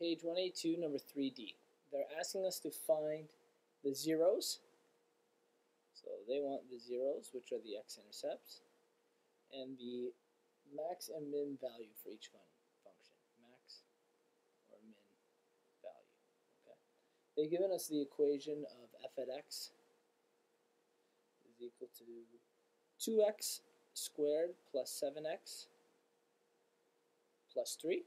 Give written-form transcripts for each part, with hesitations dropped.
page 182, number 3D. They're asking us to find the zeros. So they want the zeros, which are the x-intercepts, and the max and min value for each function. Max or min value. Okay. They've given us the equation of f at x is equal to 2x squared plus 7x plus 3.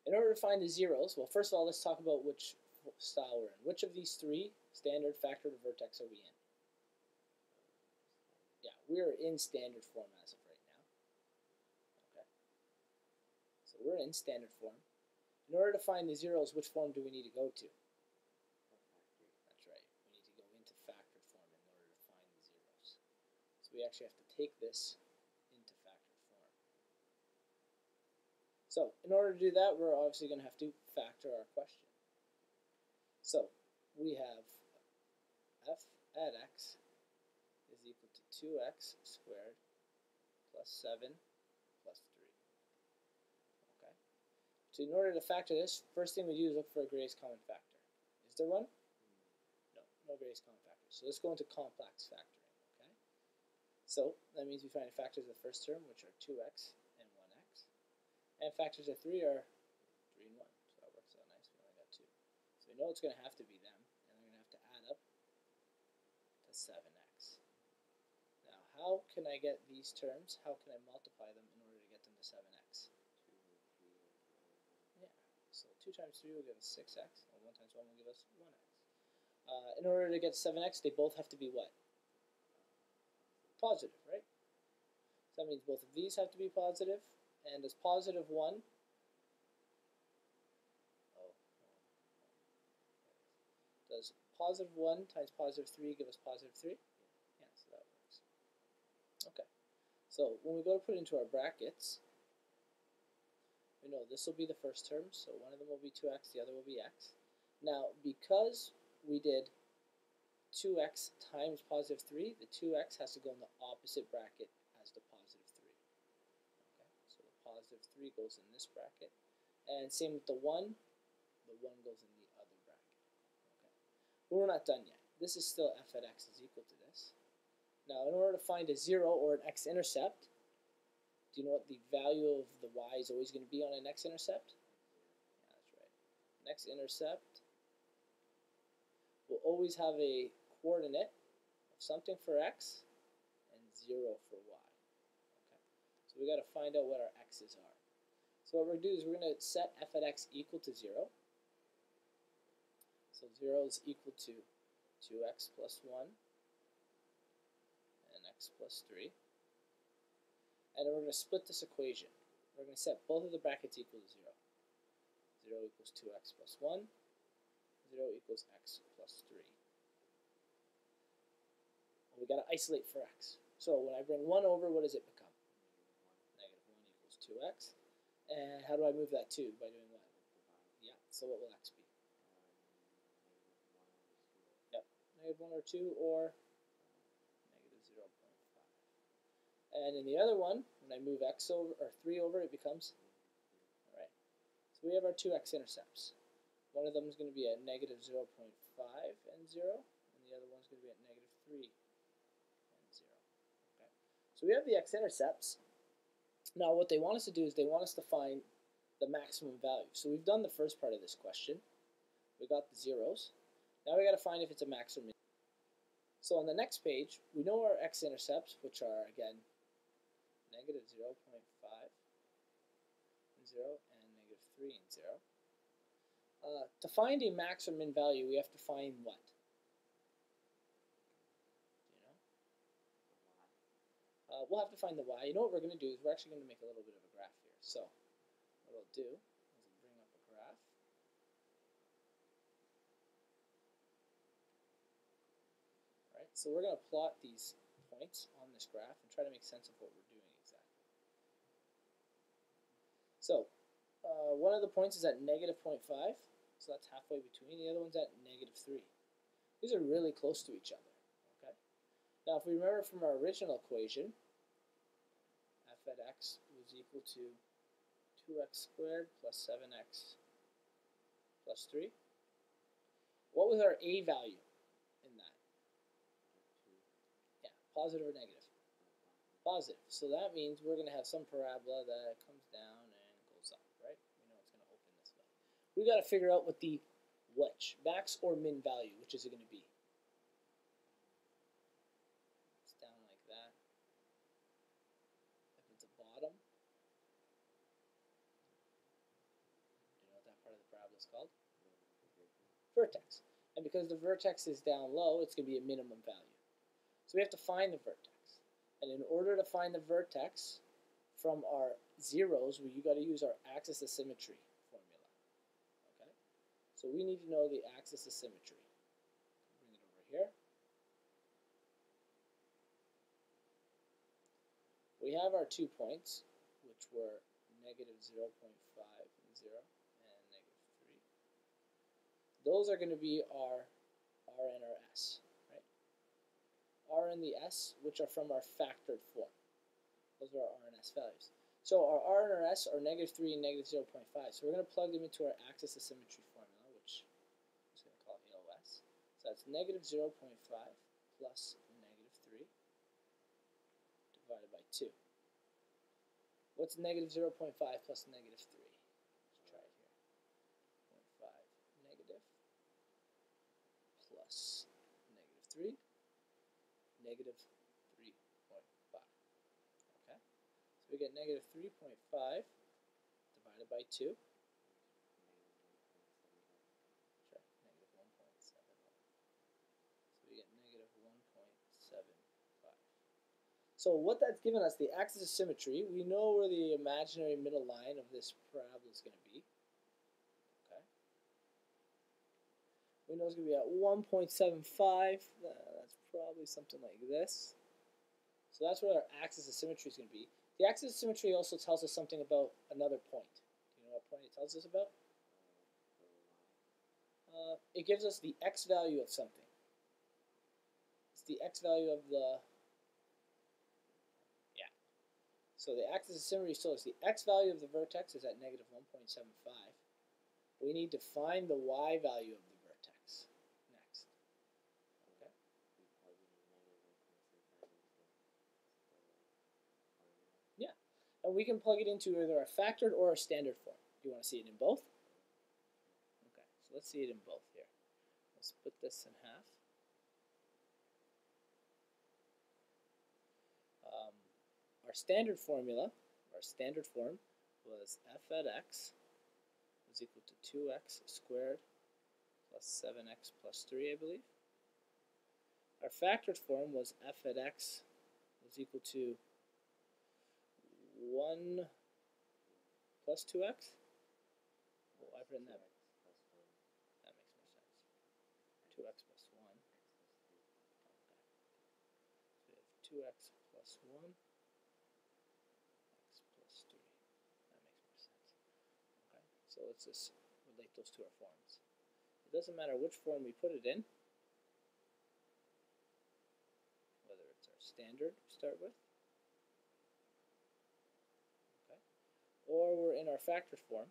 In order to find the zeros, well, first of all, let's talk about which style we're in. Which of these three standard factor to vertex are we in? Yeah, we're in standard form as of right now. Okay. So we're in standard form. In order to find the zeros, which form do we need to go to? That's right. We need to go into factored form in order to find the zeros. So we actually have to take this into factored form. So in order to do that, we're obviously going to have to factor our question. So we have f at x is equal to 2x squared plus 7 plus 3. Okay. So in order to factor this, first thing we do is look for a greatest common factor. Is there one? No greatest common factor. So let's go into complex factoring. Okay. So that means we find factors of the first term, which are 2x and 1x. And factors of 3 are 3 and 1. So that works out nice. We only got 2. So we know it's going to have to be them. And they're going to have to add up to 7x. Now, how can I get these terms? How can I multiply them in order to get them to 7x? Yeah. So 2 times 3 will give us 6x. And 1 times 1 will give us 1x. In order to get 7x, they both have to be what? Positive, right? So that means both of these have to be positive. And does positive 1 does positive 1 times positive 3 give us positive 3? Yeah, so that works. Okay. So when we go to put into our brackets, we know this will be the first term, so one of them will be 2x, the other will be x. Now, because we did 2x times positive 3, the 2x has to go in the opposite bracket as the positive 3. Okay, so the positive 3 goes in this bracket, and same with the 1 goes in the other bracket. Okay, but we're not done yet. This is still f at x is equal to this. Now, in order to find a 0 or an x-intercept, do you know what the value of the y is always going to be on an x-intercept? Yeah, that's right. An x-intercept will always have a coordinate of something for x and 0 for y. Okay, so we got to find out what our x's are. So what we're going to do is we're going to set f at x equal to 0. So 0 is equal to 2x plus 1 and x plus 3. And then we're going to split this equation. We're going to set both of the brackets equal to 0. 0 equals 2x plus 1. 0 equals x plus 3. Well, we got to isolate for x. So when I bring 1 over, what does it become? Negative 1 equals 2x. And how do I move that 2? By doing what? Yeah, so what will x be? Yep, negative 1 or 2 or negative 0.5. And in the other one, when I move x over, or 3 over, it becomes, alright. So we have our two x-intercepts. One of them is going to be at negative 0.5 and 0, and the other one is going to be at negative 3 and 0. Okay. So we have the x-intercepts. Now what they want us to do is they want us to find the maximum value. So we've done the first part of this question. We got the zeros. Now we got to find if it's a max or min. So on the next page, we know our x-intercepts, which are, again, negative 0.5 and 0 and negative 3 and 0. To find a max or min value, we have to find what? Do you know? We'll have to find the y. You know what we're going to do is we're actually going to make a little bit of a graph here. So what I'll do is I'll bring up a graph. Alright, so we're going to plot these points on this graph and try to make sense of what we're doing exactly. So one of the points is at negative 0.5. So that's halfway between. The other one's at negative 3. These are really close to each other. Okay. Now, if we remember from our original equation, f at x was is equal to 2x squared plus 7x plus 3. What was our a value in that? Yeah, positive or negative? Positive. So that means we're going to have some parabola that comes down and goes up, right? We know it's going to open this way. We got to figure out what the max or min value, which is it going to be? It's down like that. If it's a bottom, do you know what that part of the parabola is called? Vertex. And because the vertex is down low, it's going to be a minimum value. So we have to find the vertex. And in order to find the vertex from our zeros, you got to use our axis of symmetry formula. Okay? So we need to know the axis of symmetry. Bring it over here. We have our 2 points, which were negative 0.5 and 0, and negative 3. Those are going to be our R and our S. R and the S, which are from our factored form. Those are our R and S values. So our R and our S are negative 3 and negative 0.5. So we're going to plug them into our axis of symmetry formula, which I'm just going to call AOS. So that's negative 0.5 plus negative 3 divided by 2. What's negative 0.5 plus negative 3? Let's try it here. 0.5 negative plus negative 3. Negative 3.5. Okay? So we get negative 3.5 divided by 2. Sure, negative 1.71. So we get negative 1.75. So what that's given us, the axis of symmetry, we know where the imaginary middle line of this parabola is going to be. Okay? We know it's going to be at 1.75. That's probably something like this. So that's where our axis of symmetry is going to be. The axis of symmetry also tells us something about another point. Do you know what point it tells us about? It gives us the x value of something. It's the x value of the... Yeah. So the axis of symmetry tells us the x value of the vertex is at negative 1.75. We need to find the y value of the vertex next. Okay. Yeah. And we can plug it into either a factored or a standard form. Do you want to see it in both? Okay, so let's see it in both here. Let's split this in half. Our standard formula, our standard form, was f at x was equal to 2x squared plus 7x plus 3, I believe. Our factored form was f at x was equal to 1 plus 2x. Oh, I've written that. That makes more sense. 2x plus 1. Okay. So we have 2x plus 1. So let's just relate those to our forms. It doesn't matter which form we put it in, whether it's our standard to start with, okay, or we're in our factored form,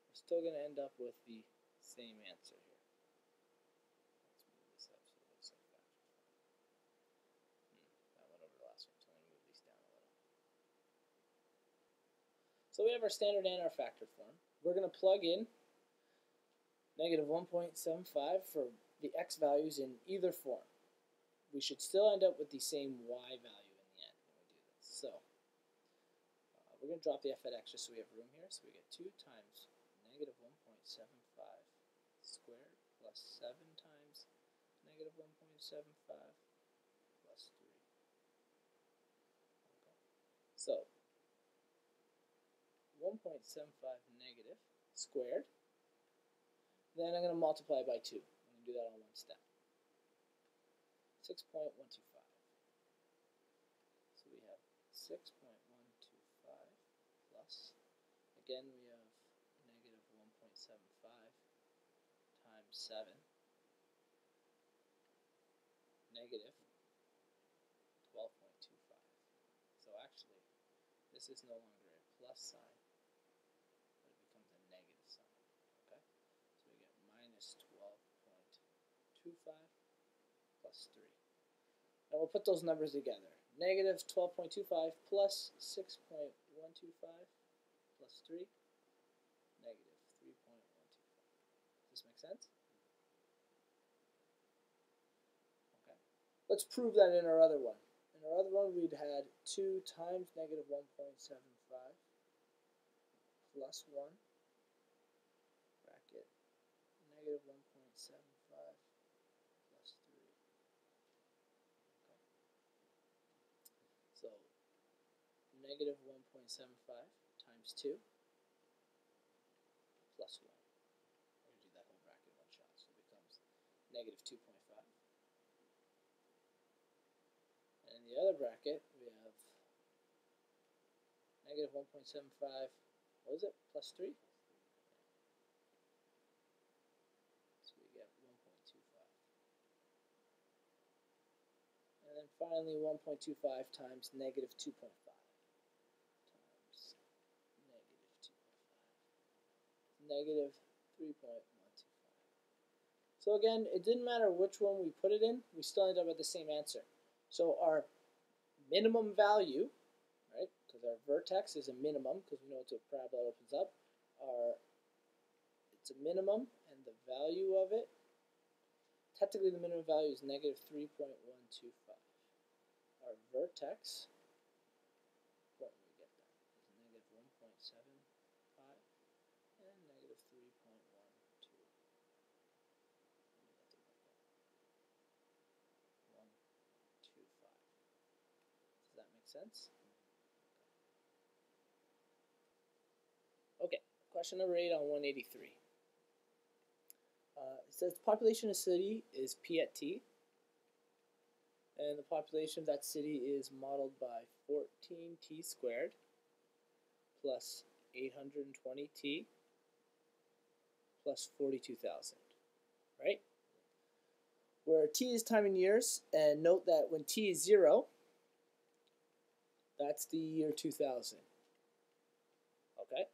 we're still going to end up with the same answer here. Let's move this up so it looks like factored form. That went over the last one, so I'm going to move these down a little. So we have our standard and our factored form. We're going to plug in negative 1.75 for the x values in either form. We should still end up with the same y value in the end when we do this. So we're going to drop the f at x just so we have room here. So we get 2 times negative 1.75 squared plus 7 times negative 1.75 plus 3. Okay. So 1.75 negative squared. Then I'm going to multiply by 2. I'm going to do that on one step. 6.125. So we have 6.125 plus, again we have negative 1.75 times 7, negative 12.25. So actually, this is no longer a plus sign, but it becomes a negative sign. Okay, so we get minus 12.25 plus 3. And we'll put those numbers together. Negative 12.25 plus 6.125 plus 3, negative 3.125. Does this make sense? Okay. Let's prove that in our other one. In our other one, we'd had 2 times negative 1.75 plus 1, bracket, negative 1.75 plus 3. Okay. So, negative 1.75 times 2 plus 1. We're going to do that whole bracket in one shot. So it becomes negative 2.5. And in the other bracket, we have negative 1.75, what was it? Plus 3? So we get 1.25. And then finally 1.25 times negative 2.5 times negative 2.5. Negative 3.125. So again, it didn't matter which one we put it in, we still ended up at the same answer. So our minimum value, right, because our vertex is a minimum, because we know it's a parabola opens up, it's a minimum, and the value of it, technically the minimum value is negative 3.125. Our vertex, what do we get that? Is negative 1.75 and negative 3.125. Does that make sense? Okay, question number 8 on 183. It says the population of a city is P at T, and the population of that city is modeled by 14t squared plus 820t plus 42,000, right? Where t is time in years, and note that when t is 0, that's the year 2000. Okay?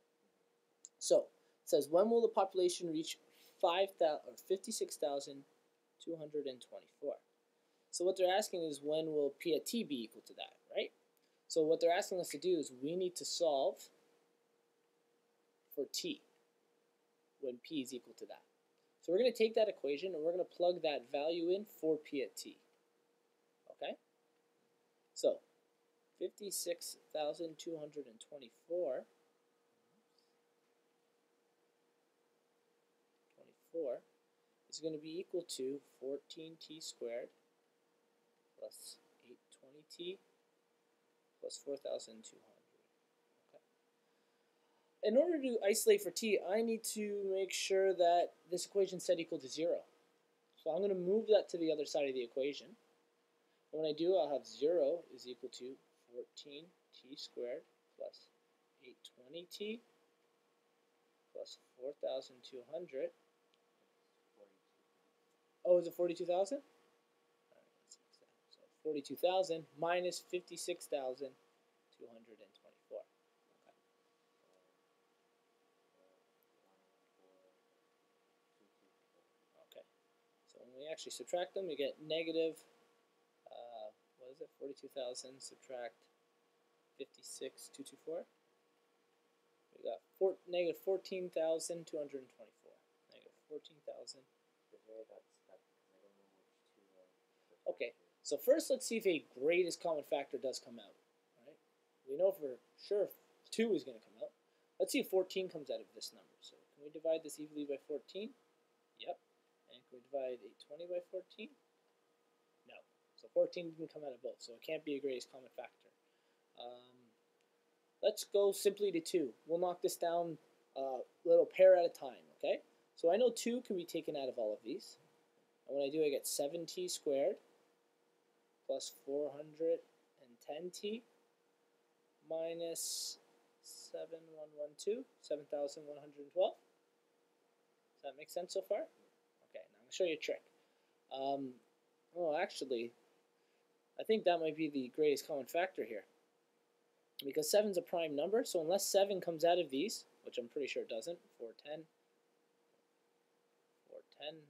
So, it says, when will the population reach 56,224? So what they're asking is, when will P at T be equal to that, right? So what they're asking us to do is we need to solve for T when P is equal to that. So we're going to take that equation and we're going to plug that value in for P at T. Okay? So 56,224 is going to be equal to 14t squared plus 820t plus 4,200. Okay. In order to isolate for t, I need to make sure that this equation is set equal to 0. So I'm going to move that to the other side of the equation. And when I do, I'll have 0 is equal to 14t squared plus 820t plus 4,200. Oh, is it 42,000? All right, let's fix that. So 42,000 minus 56,224. Okay. Okay. So when we actually subtract them, we get negative, what is it? 42,000 subtract 56,224. We got negative 14,224. Negative 14,000. Okay, so first let's see if a greatest common factor does come out. Right? We know for sure 2 is going to come out. Let's see if 14 comes out of this number. So can we divide this evenly by 14? Yep. And can we divide 820 by 14? No. So 14 didn't come out of both, so it can't be a greatest common factor. Let's go simply to 2. We'll knock this down a little pair at a time, okay? So I know 2 can be taken out of all of these. And when I do, I get 7t squared plus 410t minus 7,112, 7,112. Does that make sense so far? Okay, now I'm going to show you a trick. Oh, actually, I think that might be the greatest common factor here. because 7's a prime number, so unless 7 comes out of these, which I'm pretty sure it doesn't, 410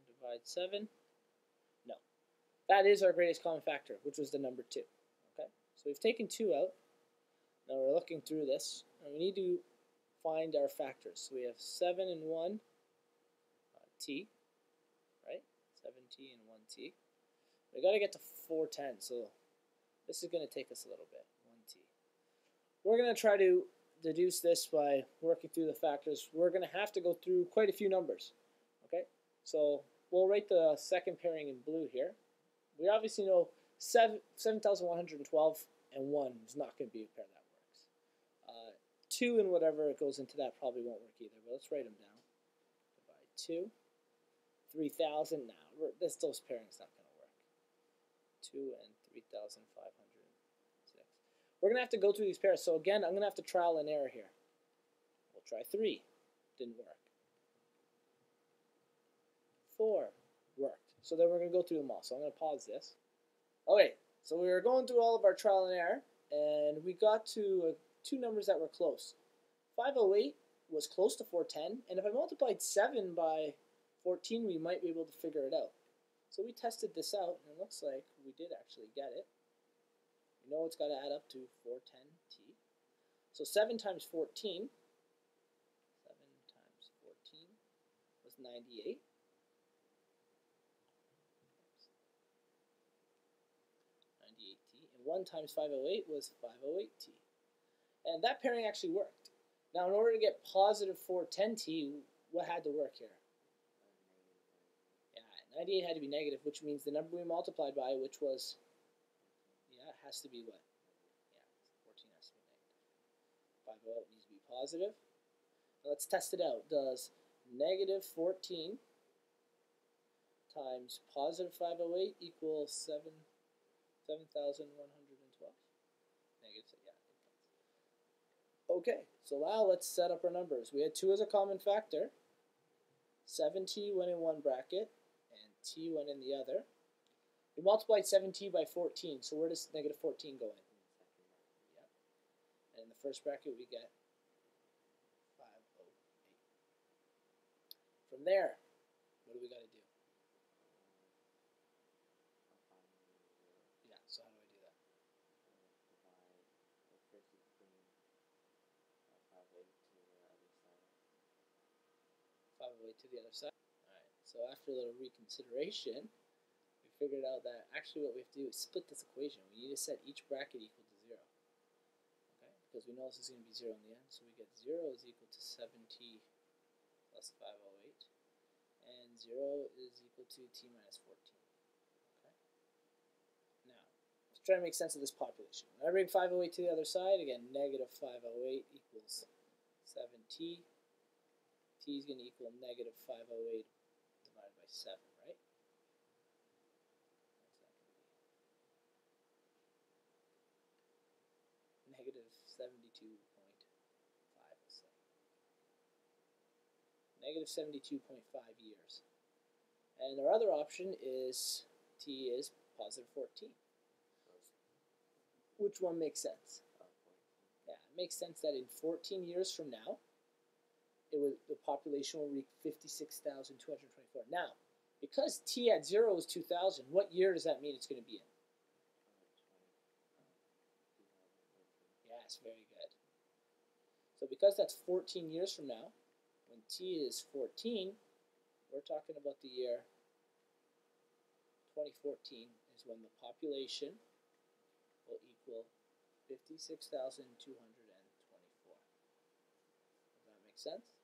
divides 7, no. That is our greatest common factor, which was the number 2. Okay, so we've taken 2 out. Now we're looking through this, and we need to find our factors. So we have 7 and 1 t, right? 7t and 1t. We got to get to 410, so this is going to take us a little bit, 1t. We're going to try to deduce this by working through the factors. We're going to have to go through quite a few numbers. Okay, so we'll write the second pairing in blue here. We obviously know 7,112 and 1 is not going to be a pair that works. 2 and whatever it goes into that probably won't work either, but let's write them down. Divide 2. 3,000, now those pairing's not going to work. 2 and 3,506. We're going to have to go through these pairs. So again, I'm going to have to trial and error here. We'll try 3. Didn't work. 4 worked. So then we're going to go through them all. So I'm going to pause this. Okay, so we were going through all of our trial and error, and we got to two numbers that were close. 508 was close to 410, and if I multiplied 7 by 14, we might be able to figure it out. So we tested this out, and it looks like we did actually get it. We know it's got to add up to 410t. So 7 times 14, 7 times 14 was 98. 98t. And 1 times 508 was 508t. And that pairing actually worked. Now, in order to get positive 410t, what had to work here? 98 had to be negative, which means the number we multiplied by, which was, it has to be what? 14 has to be negative. 508 needs to be positive. Now let's test it out. Does negative 14 times positive 508 equal 7,112? Negative, yeah. Okay, so now let's set up our numbers. We had 2 as a common factor. 7t went in one bracket, and t went in the other. We multiplied 7t by 14, so where does negative 14 go in? Yeah. And in the first bracket we get 508. From there, what do we got to do? Yeah, so how do I do that? 508 to the other side. Alright, so after a little reconsideration, we figured out that actually what we have to do is split this equation. We need to set each bracket equal to 0. Okay, because we know this is going to be 0 in the end, so we get 0 is equal to 7t plus 508, and 0 is equal to t minus 14. Okay. Now, let's try to make sense of this population. When I bring 508 to the other side, again, negative 508 equals 7t. T is going to equal negative 508 divided by 7, right? Negative 72.5, let's say. Negative 72.5 years. And our other option is T is positive 14. Which one makes sense? Yeah, it makes sense that in 14 years from now, the population will reach 56,224. Now, because t at 0 is 2000, what year does that mean it's going to be in? Yes, very good. So because that's 14 years from now, when t is 14, we're talking about the year 2014 is when the population will equal 56,224. Does that make sense?